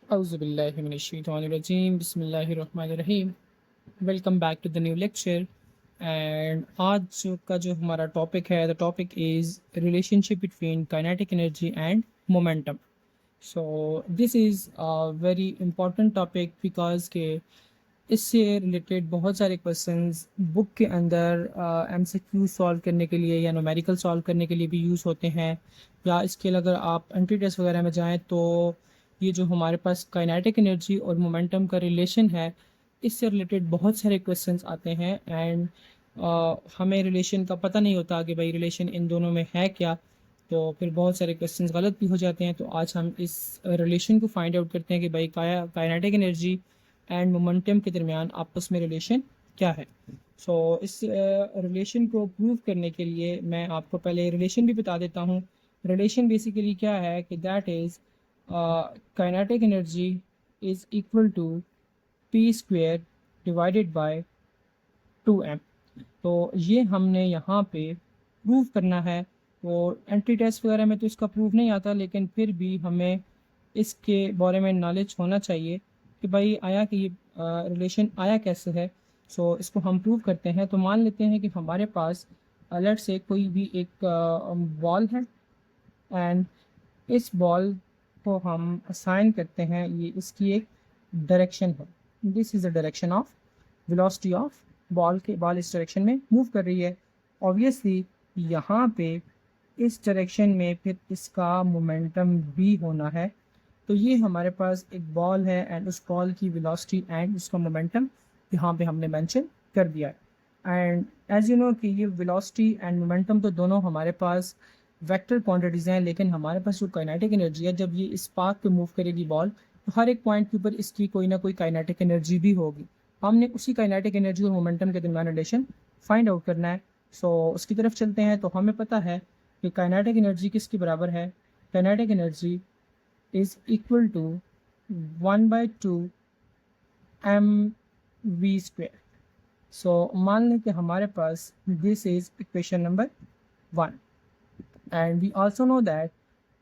औज़ुबिल्लाहिमिनश्शैतानिर्रजीम बिस्मिल्लाहिर्रहमानिर्रहीम। Welcome back to the new lecture. And आज का जो हमारा टॉपिक है, the topic is relationship between kinetic energy and momentum. So this is a very important topic because के इससे related बहुत सारे क्वेश्चंस बुक के अंदर एमसीक्यू सॉल्व करने के लिए या न्यूमेरिकल सॉल्व करने के लिए भी यूज़ होते हैं, या इसके अगर आप एंट्री टेस्ट वगैरह में जाएं तो ये जो हमारे पास काइनेटिक एनर्जी और मोमेंटम का रिलेशन है, इससे रिलेटेड बहुत सारे क्वेश्चंस आते हैं। एंड हमें रिलेशन का पता नहीं होता कि भाई रिलेशन इन दोनों में है क्या, तो फिर बहुत सारे क्वेश्चंस गलत भी हो जाते हैं। तो आज हम इस रिलेशन को फाइंड आउट करते हैं कि भाई काइनेटिक एनर्जी एंड मोमेंटम के दरमियान आपस में रिलेशन क्या है। सो इस रिलेशन को प्रूव करने के लिए मैं आपको पहले रिलेशन भी बता देता हूँ। रिलेशन बेसिकली क्या है कि that is kinetic energy is equal to p square divided by 2m। तो ये हमने यहाँ पे प्रूव करना है। तो एंट्री टेस्ट वगैरह में तो इसका प्रूव नहीं आता, लेकिन फिर भी हमें इसके बारे में नॉलेज होना चाहिए कि भाई आया कि ये रिलेशन आया कैसे है। सो इसको हम प्रूव करते हैं। तो मान लेते हैं कि हमारे पास लेट से कोई भी एक बॉल है, एंड इस बॉल को हम असाइन करते हैं, ये इसकी एक डायरेक्शन है। This is the direction of velocity of ball के बॉल इस डायरेक्शन में मूव कर रही है। ऑब्वियसली यहाँ पे इस डायरेक्शन में फिर इसका मोमेंटम भी होना है। तो ये हमारे पास एक बॉल है एंड उस बॉल की वेलोसिटी एंड उसका मोमेंटम यहाँ पे हमने मेंशन कर दिया है। एंड एज यू नो कि ये वेलोसिटी एंड मोमेंटम तो दोनों हमारे पास वेक्टर क्वांटिटीज़ हैं, लेकिन हमारे पास जो काइनेटिक एनर्जी है, जब ये इस पाथ पे मूव करेगी बॉल, तो हर एक पॉइंट के ऊपर इसकी कोई ना कोई काइनेटिक एनर्जी भी होगी। हमने उसी काइनेटिक एनर्जी और मोमेंटम के दरमियान रिलेशन फाइंड आउट करना है। सो उसकी तरफ चलते हैं। तो हमें पता है कि काइनेटिक एनर्जी किसके बराबर है। Kinetic energy is equal to 1/2 mv²। So मान लें कि हमारे पास this is equation number 1। And we also know that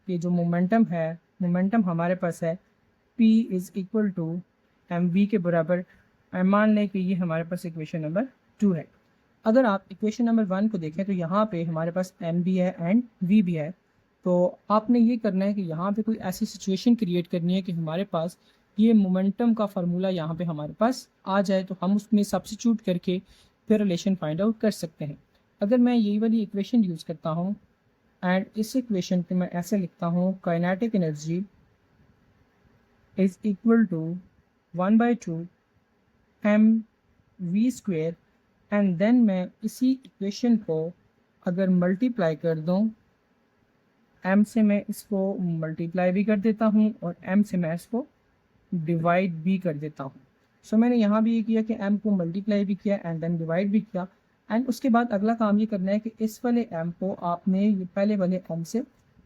कि जो मोमेंटम है, मोमेंटम हमारे पास है p is equal to mv के बराबर। मान लें कि ये हमारे पास इक्वेशन नंबर 2 है। अगर आप इक्वेशन नंबर 1 को देखें तो यहाँ पे हमारे पास m भी है एंड v भी है। तो आपने ये करना है कि यहाँ पे कोई ऐसी सिचुएशन क्रिएट करनी है कि हमारे पास ये मोमेंटम का फार्मूला यहाँ पे हमारे पास आ जाए, तो हम उसमें सब्स्टिट्यूट करके फिर रिलेशन फाइंड आउट कर सकते हैं। अगर मैं यही वाली इक्वेशन यूज़ करता हूँ एंड इस इक्वेशन पे मैं ऐसे लिखता हूँ, kinetic energy is equal to 1/2 mv²। And then मैं इसी इक्वेशन को अगर मल्टीप्लाई कर दूँ, m से मैं इसको मल्टीप्लाई भी कर देता हूँ और m से मैं इसको डिवाइड भी कर देता हूँ। सो मैंने यहाँ भी ये किया कि m को मल्टीप्लाई भी किया एंड देन डिवाइड भी किया। एंड उसके बाद अगला काम ये करना है कि इस वाले m को आपने ये पहले वाले m से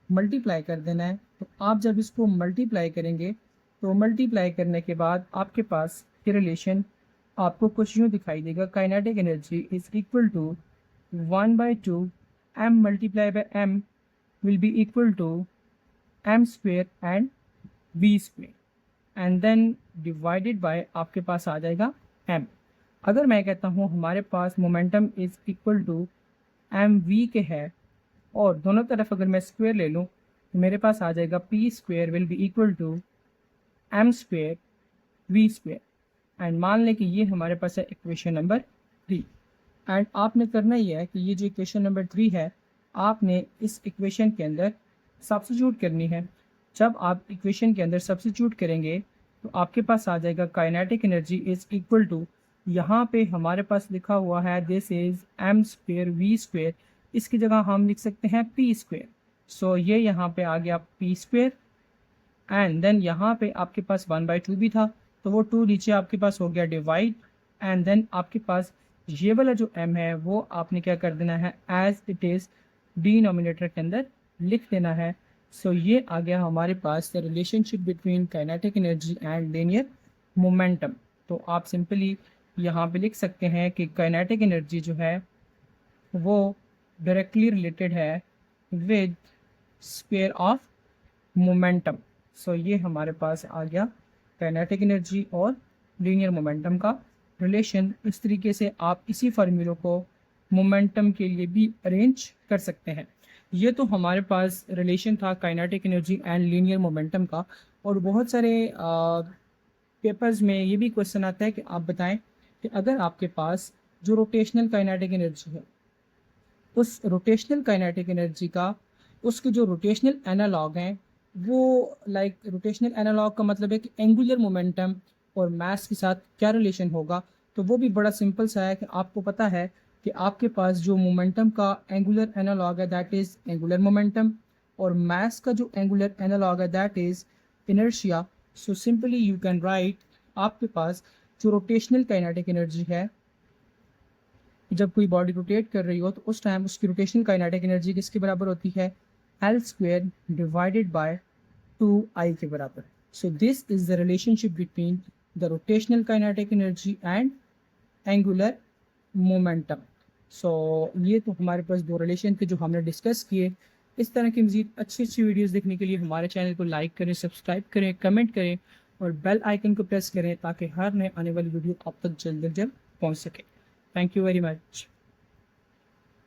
मल्टीप्लाई कर देना है। तो आप जब इसको मल्टीप्लाई करेंगे तो मल्टीप्लाई करने के बाद आपके पास ये रिलेशन आपको कुछ यूँ दिखाई देगा, kinetic energy is equal to 1/2 m multiply by m will be equal to m² and v² and then divided by आपके पास आ जाएगा m। अगर मैं कहता हूँ हमारे पास momentum is equal to mv के है और दोनों तरफ अगर मैं स्क्वायर ले लूँ तो मेरे पास आ जाएगा p² will be equal to m² v²। And मान लें कि ये हमारे पास है इक्वेशन नंबर 3। एंड आपने करना ही है कि ये जो इक्वेशन नंबर 3 है, आपने इस इक्वेशन के अंदर सब्स्टिट्यूट करनी है। जब आप इक्वेशन के अंदर सब्स्टिट्यूट करेंगे तो आपके पास आ जाएगा kinetic energy is equal to, यहाँ पे हमारे पास लिखा हुआ है दिस इज़ m² v², इसकी जगह हम लिख सकते हैं p²। सो ये यहाँ पे आ गया p²। एंड देन यहाँ पे आपके पास 1/2 भी था, तो वो 2 नीचे आपके पास हो गया डिवाइड। एंड देन आपके पास ये वाला जो m है वो आपने क्या कर देना है, एज इट इज़ डिनोमिनेटर के अंदर लिख देना है। सो ये आ गया हमारे पास the relationship between kinetic energy and linear momentum. तो आप सिंपली यहाँ पे लिख सकते हैं कि काइनेटिक एनर्जी जो है वो डायरेक्टली रिलेटेड है with square of momentum. So ये हमारे पास आ गया काइनेटिक एनर्जी और लीनियर मोमेंटम का रिलेशन। इस तरीके से आप इसी फार्मूले को मोमेंटम के लिए भी अरेंज कर सकते हैं। ये तो हमारे पास रिलेशन था kinetic energy and linear momentum का। और बहुत सारे पेपर्स में ये भी क्वेश्चन आता है कि आप बताएं कि अगर आपके पास जो रोटेशनल काइनेटिक एनर्जी है, उस रोटेशनल काइनेटिक एनर्जी का उसके जो रोटेशनल एनालॉग हैं वो लाइक रोटेशनल एनालॉग का मतलब है कि एंगुलर मोमेंटम और मास के साथ क्या रिलेशन होगा। तो वो भी बड़ा सिंपल सा है कि आपको पता है कि आपके पास जो मोमेंटम का एंगुलर एनालॉग है दैट इज़ एंगुलर मोमेंटम, और मास का जो एंगुलर एनालॉग है that is inertia. So simply you can write, आपके पास जो रोटेशनल काइनेटिक एनर्जी है, जब कोई बॉडी रोटेट कर रही हो तो उस टाइम उसकी रोटेशनल काइनेटिक एनर्जी किसके बराबर होती है, L square divided bye 2I के बराबर। So this is the relationship between the rotational kinetic energy and angular momentum. So ये तो हमारे पास दो रिलेशन थे जो हमने डिस्कस किए। इस तरह की मज़ीद अच्छी अच्छी वीडियोस देखने के लिए हमारे चैनल को लाइक करें, सब्सक्राइब करें, कमेंट करें और बेल आइकन को प्रेस करें ताकि हर नए आने वाली वीडियो आप तक जल्द से जल्द पहुँच सके। Thank you very much.